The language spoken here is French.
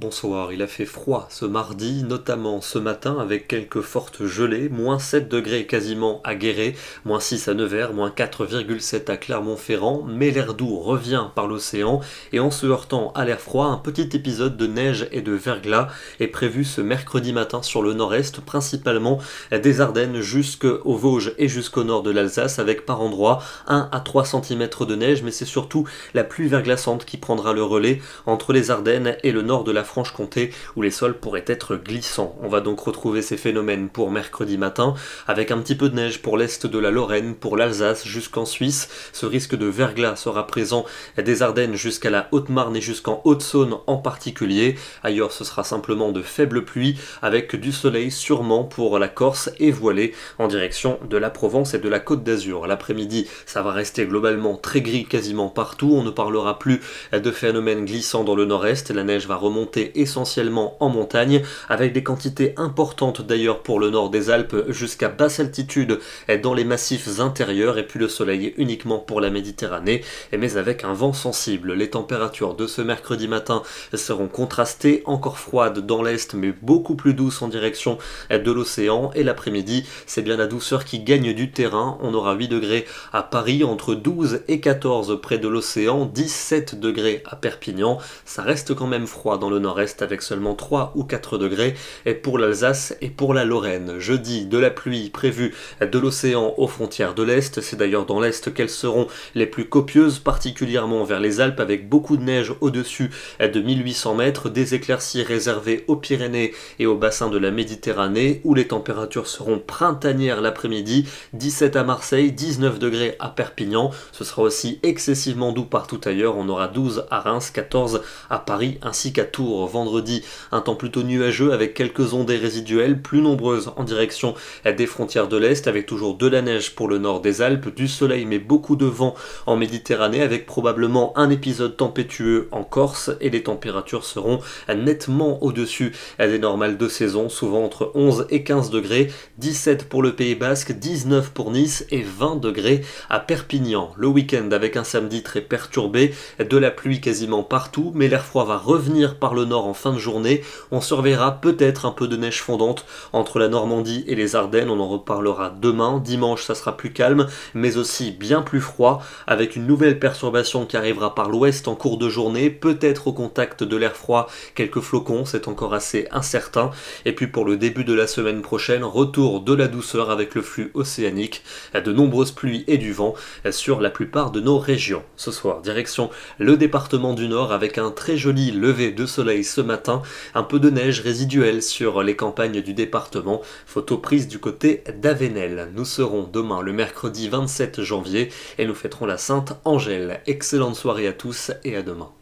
bonsoir. Il a fait froid ce mardi, notamment ce matin avec quelques fortes gelées, moins 7 degrés quasiment à Guéret, moins 6 à Nevers, moins 4,7 à Clermont-Ferrand, mais l'air doux revient par l'océan et en se heurtant à l'air froid, un petit épisode de neige et de verglas est prévu ce mercredi matin sur le nord-est, principalement des Ardennes jusqu'aux Vosges et jusqu'au nord de l'Alsace, avec par endroits 1 à 3 cm de neige, mais c'est surtout la pluie verglaçante qui prendra le relais entre les Ardennes et le nord de la Franche-Comté où les sols pourraient être glissants. On va donc retrouver ces phénomènes pour mercredi matin avec un petit peu de neige pour l'est de la Lorraine, pour l'Alsace jusqu'en Suisse. Ce risque de verglas sera présent des Ardennes jusqu'à la Haute-Marne et jusqu'en Haute-Saône en particulier. Ailleurs ce sera simplement de faibles pluies avec du soleil sûrement pour la Corse et voilé en direction de la Provence et de la Côte d'Azur. L'après-midi ça va rester globalement très gris quasiment partout. On ne parlera plus de phénomènes glissants dans le nord-est. La neige va remonter essentiellement en montagne avec des quantités importantes d'ailleurs pour le nord des Alpes jusqu'à basse altitude dans les massifs intérieurs et puis le soleil uniquement pour la Méditerranée mais avec un vent sensible. Les températures de ce mercredi matin seront contrastées, encore froides dans l'est mais beaucoup plus douces en direction de l'océan et l'après-midi c'est bien la douceur qui gagne du terrain. On aura 8 degrés à Paris, entre 12 et 14 près de l'océan, 17 degrés à Perpignan. Ça reste quand même froid dans le nord-est avec seulement 3 ou 4 degrés et pour l'Alsace et pour la Lorraine. Jeudi, de la pluie prévue de l'océan aux frontières de l'Est. C'est d'ailleurs dans l'Est qu'elles seront les plus copieuses, particulièrement vers les Alpes avec beaucoup de neige au-dessus de 1800 mètres, des éclaircies réservées aux Pyrénées et au bassin de la Méditerranée où les températures seront printanières l'après-midi, 17 à Marseille, 19 degrés à Perpignan. Ce sera aussi excessivement doux partout ailleurs. On aura 12 à Reims, 14 à Paris ainsi qu'à Tours. Vendredi, un temps plutôt nuageux avec quelques ondées résiduelles plus nombreuses en direction des frontières de l'Est avec toujours de la neige pour le nord des Alpes, du soleil mais beaucoup de vent en Méditerranée avec probablement un épisode tempétueux en Corse et les températures seront nettement au-dessus des normales de saison, souvent entre 11 et 15 degrés, 17 pour le Pays Basque, 19 pour Nice et 20 degrés à Perpignan. Le week-end avec un samedi très perturbé, de la pluie quasiment partout, mais l'air froid va revenir par le nord en fin de journée. On surveillera peut-être un peu de neige fondante entre la Normandie et les Ardennes, on en reparlera demain. Dimanche ça sera plus calme, mais aussi bien plus froid, avec une nouvelle perturbation qui arrivera par l'ouest en cours de journée, peut-être au contact de l'air froid, quelques flocons, c'est encore assez incertain. Et puis pour le début de la semaine prochaine, retour de la douceur avec le flux océanique, de nombreuses pluies et du vent sur la plupart de nos régions. Ce soir, direction le département du Nord avec un très joli lever de soleil ce matin, un peu de neige résiduelle sur les campagnes du département, photo prise du côté d'Avenel. Nous serons demain le mercredi 27 janvier et nous fêterons la Sainte Angèle. Excellente soirée à tous et à demain.